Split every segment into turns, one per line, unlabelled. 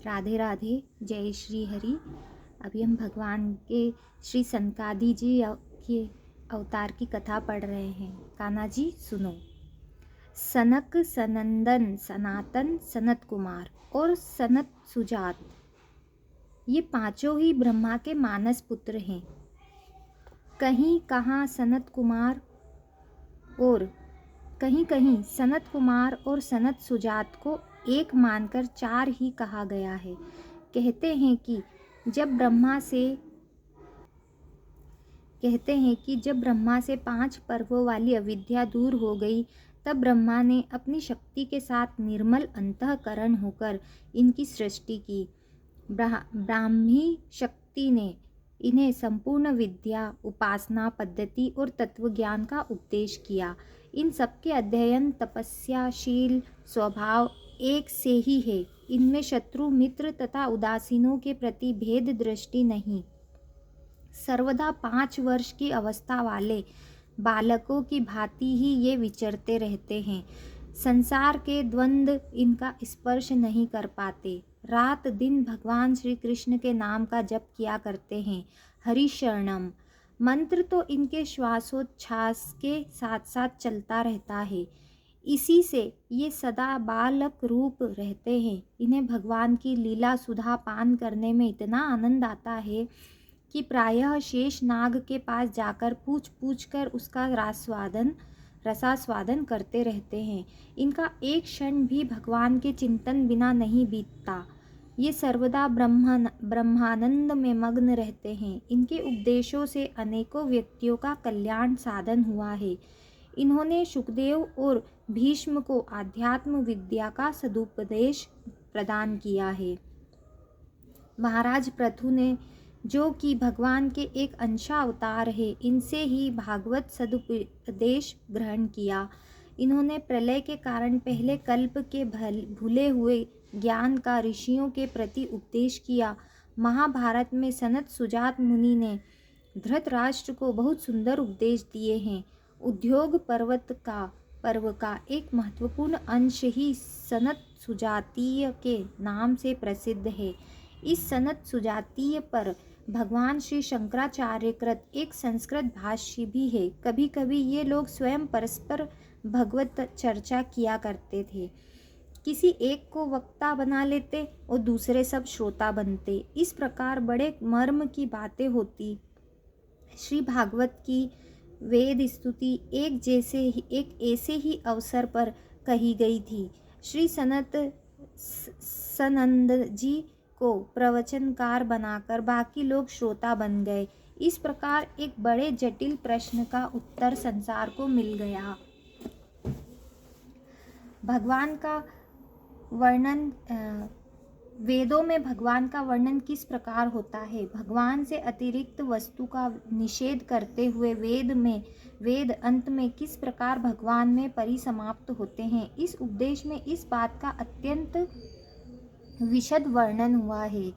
राधे राधे, जय श्री हरि। अभी हम भगवान के श्री सनकादि जी के अवतार की कथा पढ़ रहे हैं। कान्हा जी सुनो। सनक, सनंदन, सनातन, सनत कुमार और सनत सुजात, ये पांचों ही ब्रह्मा के मानस पुत्र हैं। कहीं कहाँ सनत कुमार और कहीं कहीं सनत कुमार और सनत सुजात को एक मानकर चार ही कहा गया है। कहते हैं कि जब ब्रह्मा से 5 पर्वों वाली अविद्या दूर हो गई, तब ब्रह्मा ने अपनी शक्ति के साथ निर्मल अंतःकरण होकर इनकी सृष्टि की। ब्राह्मी शक्ति ने इन्हें संपूर्ण विद्या, उपासना पद्धति और तत्वज्ञान का उपदेश किया। इन सबके अध्ययन, तपस्या, शील, स्वभाव एक से ही है। इनमें शत्रु, मित्र तथा उदासीनों के प्रति भेद दृष्टि नहीं। सर्वदा 5 वर्ष की अवस्था वाले बालकों की भांति ही ये विचरते रहते हैं। संसार के द्वंद्व इनका स्पर्श नहीं कर पाते। रात दिन भगवान श्री कृष्ण के नाम का जप किया करते हैं। हरि शरणम मंत्र तो इनके श्वासोच्छ्वास के साथ साथ चलता रहता है। इसी से ये सदा बालक रूप रहते हैं। इन्हें भगवान की लीला सुधा पान करने में इतना आनंद आता है कि प्रायः शेष नाग के पास जाकर पूछ पूछ कर उसका रसास्वादन करते रहते हैं। इनका एक क्षण भी भगवान के चिंतन बिना नहीं बीतता। ये सर्वदा ब्रह्मानंद में मग्न रहते हैं। इनके उपदेशों से अनेकों व्यक्तियों का कल्याण साधन हुआ है। इन्होंने सुखदेव और भीष्म को आध्यात्म विद्या का सदुपदेश प्रदान किया है। महाराज पृथु ने, जो कि भगवान के एक अंशावतार है, इनसे ही भागवत सदुपदेश ग्रहण किया। इन्होंने प्रलय के कारण पहले कल्प के भूले हुए ज्ञान का ऋषियों के प्रति उपदेश किया। महाभारत में सनत सुजात मुनि ने धृतराष्ट्र को बहुत सुंदर उपदेश दिए हैं। उद्योग पर्व का एक महत्वपूर्ण अंश ही सनत सुजातीय के नाम से प्रसिद्ध है। इस सनत सुजातीय पर भगवान श्री शंकराचार्य कृत एक संस्कृत भाष्य भी है। कभी कभी ये लोग स्वयं परस्पर भगवत चर्चा किया करते थे। किसी एक को वक्ता बना लेते और दूसरे सब श्रोता बनते। इस प्रकार बड़े मर्म की बातें होती। श्री भागवत की वेद स्तुति एक ऐसे ही अवसर पर कही गई थी। श्री सनंद जी को प्रवचनकार बनाकर बाकी लोग श्रोता बन गए। इस प्रकार एक बड़े जटिल प्रश्न का उत्तर संसार को मिल गया। भगवान का वर्णन वेदों में भगवान का वर्णन किस प्रकार होता है। भगवान से अतिरिक्त वस्तु का निषेध करते हुए वेद अंत में किस प्रकार भगवान में परिसमाप्त होते हैं। इस उपदेश में इस बात का अत्यंत विशद वर्णन हुआ है।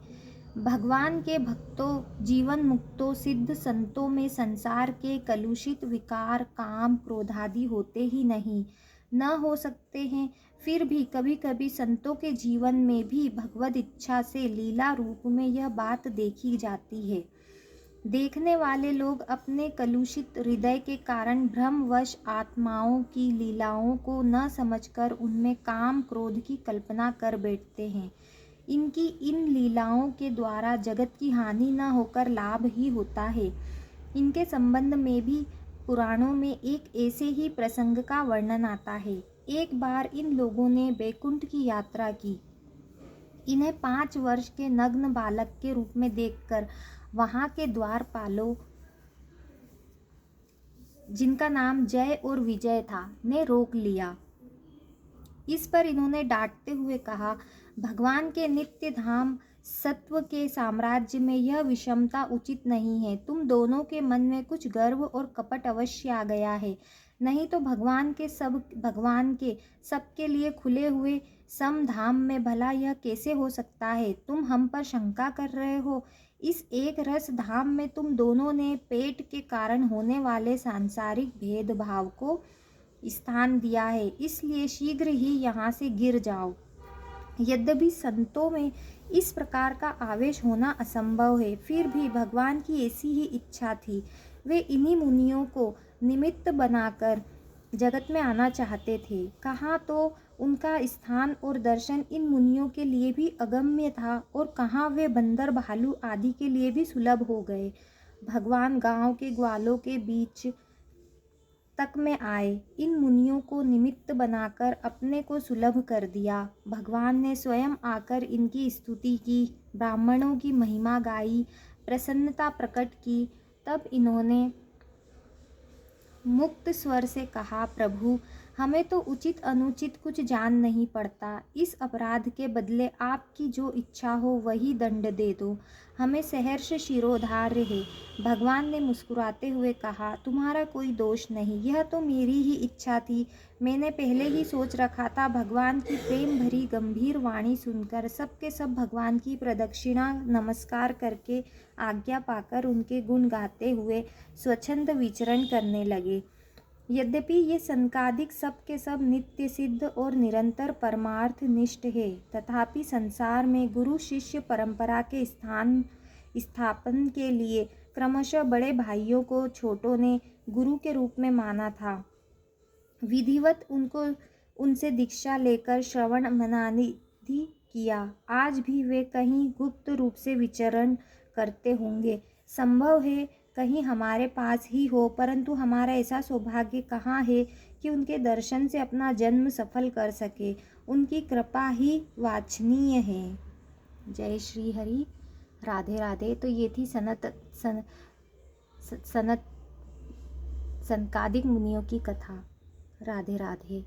भगवान के भक्तों, जीवन मुक्तों, सिद्ध संतों में संसार के कलुषित विकार, काम, क्रोधादि होते ही नहीं, न हो सकते हैं। फिर भी कभी कभी संतों के जीवन में भी भगवद इच्छा से लीला रूप में यह बात देखी जाती है। देखने वाले लोग अपने कलुषित हृदय के कारण भ्रमवश आत्माओं की लीलाओं को न समझकर उनमें काम, क्रोध की कल्पना कर बैठते हैं। इनकी इन लीलाओं के द्वारा जगत की हानि न होकर लाभ ही होता है। इनके संबंध में भी पुराणों में एक ऐसे ही प्रसंग का वर्णन आता है। एक बार इन लोगों ने बैकुंठ की यात्रा की। इन्हें 5 वर्ष के नग्न बालक के रूप में देखकर वहां के द्वारपालों, जिनका नाम जय और विजय था, ने रोक लिया। इस पर इन्होंने डांटते हुए कहा, भगवान के नित्य धाम सत्व के साम्राज्य में यह विषमता उचित नहीं है। तुम दोनों के मन में कुछ गर्व और कपट अवश्य आ गया है। नहीं तो भगवान के सबके लिए खुले हुए समधाम में भला यह कैसे हो सकता है। तुम हम पर शंका कर रहे हो। इस एक रस धाम में तुम दोनों ने पेट के कारण होने वाले सांसारिक भेदभाव को स्थान दिया है। इसलिए शीघ्र ही यहाँ से गिर जाओ। यद्यपि संतों में इस प्रकार का आवेश होना असंभव है, फिर भी भगवान की ऐसी ही इच्छा थी। वे इन्हीं मुनियों को निमित्त बनाकर जगत में आना चाहते थे। कहाँ तो उनका स्थान और दर्शन इन मुनियों के लिए भी अगम्य था और कहाँ वे बंदर, भालू आदि के लिए भी सुलभ हो गए। भगवान गांव के ग्वालों के बीच तक में आए, इन मुनियों को निमित्त बनाकर अपने को सुलभ कर दिया। भगवान ने स्वयं आकर इनकी स्तुति की, ब्राह्मणों की महिमा गाई, प्रसन्नता प्रकट की। तब इन्होंने मुक्त स्वर से कहा, प्रभु, हमें तो उचित अनुचित कुछ जान नहीं पड़ता। इस अपराध के बदले आपकी जो इच्छा हो वही दंड दे दो। हमें सहर्ष शिरोधार्य है। भगवान ने मुस्कुराते हुए कहा, तुम्हारा कोई दोष नहीं, यह तो मेरी ही इच्छा थी। मैंने पहले ही सोच रखा था। भगवान की प्रेम भरी गंभीर वाणी सुनकर सब के सब भगवान की प्रदक्षिणा नमस्कार करके आज्ञा पाकर उनके गुण गाते हुए स्वच्छंद विचरण करने लगे। यद्यपि ये सनकादिक सब के सब नित्य सिद्ध और निरंतर परमार्थ निष्ठ है, तथापि संसार में गुरु शिष्य परंपरा के स्थापन के लिए क्रमशः बड़े भाइयों को छोटों ने गुरु के रूप में माना था। विधिवत उनसे दीक्षा लेकर श्रवण मनादि किया। आज भी वे कहीं गुप्त रूप से विचरण करते होंगे। संभव है कहीं हमारे पास ही हो, परंतु हमारा ऐसा सौभाग्य कहाँ है कि उनके दर्शन से अपना जन्म सफल कर सके। उनकी कृपा ही वांछनीय है। जय श्री हरि। राधे राधे। तो ये थी सनकादिक मुनियों की कथा। राधे राधे।